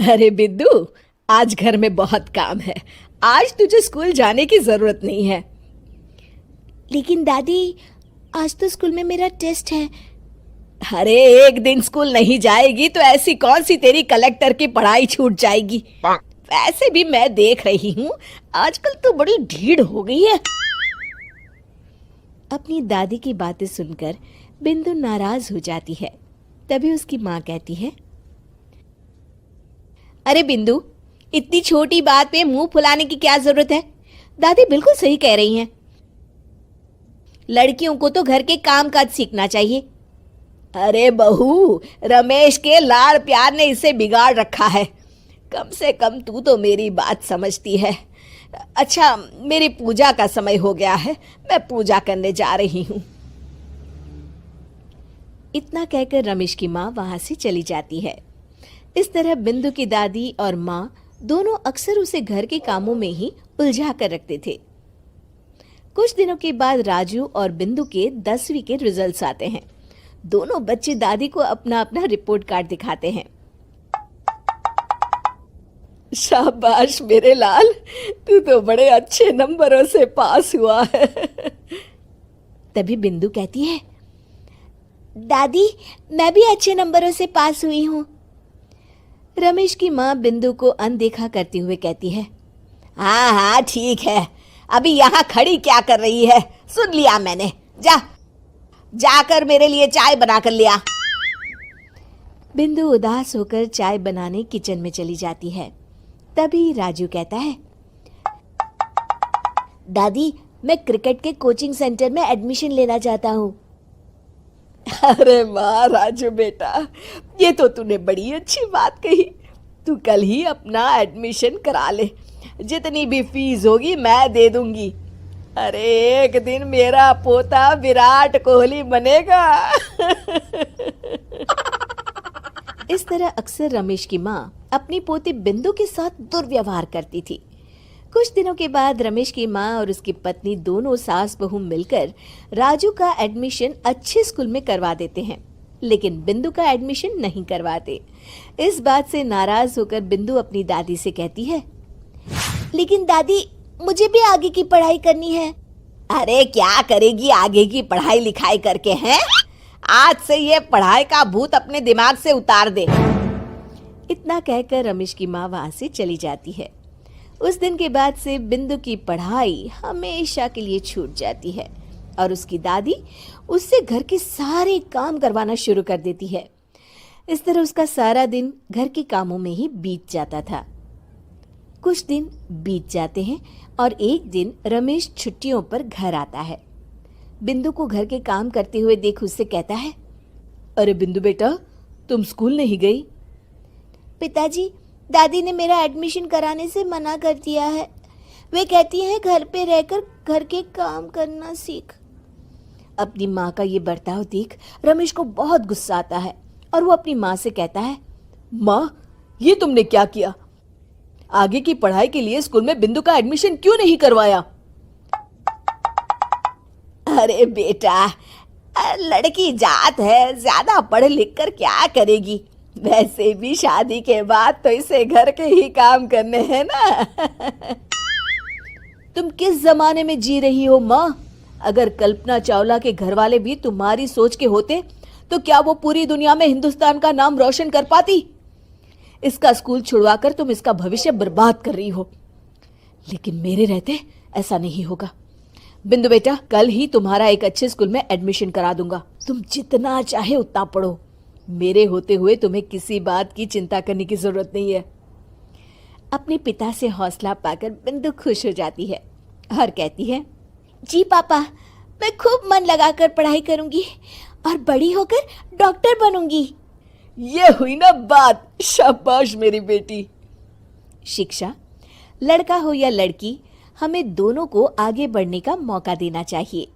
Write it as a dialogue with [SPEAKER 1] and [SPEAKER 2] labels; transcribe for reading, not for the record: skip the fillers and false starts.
[SPEAKER 1] अरे बिद्दू, आज घर में बहुत काम है। आज तुझे स्कूल जाने की जरूरत नहीं है।
[SPEAKER 2] लेकिन दादी, आज तो स्कूल में मेरा टेस्ट है।
[SPEAKER 1] अरे एक दिन स्कूल नहीं जाएगी तो ऐसी कौन सी तेरी कलेक्टर की पढ़ाई छूट जाएगी। वैसे भी मैं देख रही हूँ आजकल तो बड़ी ढीठ हो गई है।
[SPEAKER 2] अपनी दादी की बातें सुनकर बिंदु नाराज हो जाती है। तभी उसकी माँ कहती है,
[SPEAKER 1] अरे बिंदु, इतनी छोटी बात पे मुंह फुलाने की क्या जरूरत है। दादी बिल्कुल सही कह रही हैं। लड़कियों को तो घर के काम काज सीखना चाहिए। अरे बहू, रमेश के लाड़ प्यार ने इसे बिगाड़ रखा है। कम से कम तू तो मेरी बात समझती है। अच्छा, मेरी पूजा का समय हो गया है, मैं पूजा करने जा रही हूँ।
[SPEAKER 2] इतना कहकर रमेश की माँ वहां से चली जाती है। इस तरह बिंदु की दादी और माँ दोनों अक्सर उसे घर के कामों में ही उलझा कर रखते थे। कुछ दिनों के बाद राजू और बिंदु के 10वीं के रिजल्ट्स आते हैं। दोनों बच्चे दादी को अपना अपना रिपोर्ट कार्ड दिखाते हैं।
[SPEAKER 1] शाबाश मेरे लाल, तू तो बड़े अच्छे नंबरों से पास हुआ है।
[SPEAKER 2] तभी बिंदु कहती है, दादी मैं भी अच्छे नंबरों से पास हुई हूँ। रमेश की माँ बिंदु को अनदेखा करते हुए कहती है,
[SPEAKER 1] हाँ हाँ ठीक है, अभी यहाँ खड़ी क्या कर रही है, सुन लिया मैंने। जाकर मेरे लिए चाय बना कर लिया।
[SPEAKER 2] बिंदु उदास होकर चाय बनाने किचन में चली जाती है। तभी राजू कहता है, दादी मैं क्रिकेट के कोचिंग सेंटर में एडमिशन लेना चाहता हूँ।
[SPEAKER 1] अरे वाह राजू बेटा, ये तो तूने बड़ी अच्छी बात कही। तू कल ही अपना एडमिशन करा ले, जितनी भी फीस होगी मैं दे दूंगी। अरे एक दिन मेरा पोता विराट कोहली बनेगा।
[SPEAKER 2] इस तरह अक्सर रमेश की माँ अपनी पोती बिंदु के साथ दुर्व्यवहार करती थी। कुछ दिनों के बाद रमेश की माँ और उसकी पत्नी दोनों सास बहू मिलकर राजू का एडमिशन अच्छे स्कूल में करवा देते हैं, लेकिन बिंदु का एडमिशन नहीं करवाते। इस बात से नाराज होकर बिंदु अपनी दादी से कहती है, लेकिन दादी मुझे भी आगे की पढ़ाई करनी है।
[SPEAKER 1] अरे क्या करेगी आगे की पढ़ाई लिखाई करके, हैं? आज से ये पढ़ाई का भूत अपने दिमाग से उतार दे।
[SPEAKER 2] इतना कहकर रमेश की माँ वहां से चली जाती है। उस दिन के बाद से बिंदु की पढ़ाई हमेशा के लिए छूट जाती है और उसकी दादी उससे घर के सारे काम करवाना शुरू कर देती है। इस तरह उसका सारा दिन घर के कामों में ही बीत जाता था। कुछ दिन बीत जाते हैं और एक दिन रमेश छुट्टियों पर घर आता है। बिंदु को घर के काम करते हुए देख उससे कहता है,
[SPEAKER 1] अरे बिंदु बेटा, तुम स्कूल नहीं गई?
[SPEAKER 2] पिताजी, दादी ने मेरा एडमिशन कराने से मना कर दिया है। वे कहती हैं घर पे रहकर घर के काम करना सीख। अपनी माँ का ये बर्ताव देख रमेश को बहुत गुस्सा आता है और वो अपनी माँ से कहता है,
[SPEAKER 1] माँ ये तुमने क्या किया? आगे की पढ़ाई के लिए स्कूल में बिंदु का एडमिशन क्यों नहीं करवाया? अरे बेटा, लड़की जात है, ज्यादा पढ़ लिख कर क्या करेगी? वैसे भी शादी के बाद तो इसे घर के ही काम करने हैं ना। तुम किस जमाने में जी रही हो माँ? अगर कल्पना चावला के घर वाले भी तुम्हारी सोच के होते तो क्या वो पूरी दुनिया में हिंदुस्तान का नाम रोशन कर पाती? इसका स्कूल छुड़वाकर तुम इसका भविष्य बर्बाद कर रही हो, लेकिन मेरे रहते ऐसा नहीं होगा। बिंदु बेटा, कल ही तुम्हारा एक अच्छे स्कूल में एडमिशन करा दूंगा। तुम जितना चाहे उतना पढ़ो। मेरे होते हुए तुम्हें किसी बात की चिंता करने की जरूरत नहीं है।
[SPEAKER 2] अपने पिता से हौसला पाकर बिंदु खुश हो जाती है और कहती है, जी पापा, मैं खूब मन लगाकर पढ़ाई करूंगी और बड़ी होकर डॉक्टर बनूंगी।
[SPEAKER 1] ये हुई ना बात, शाबाश मेरी बेटी।
[SPEAKER 2] शिक्षा, लड़का हो या लड़की, हमें दोनों को आगे बढ़ने का मौका देना चाहिए।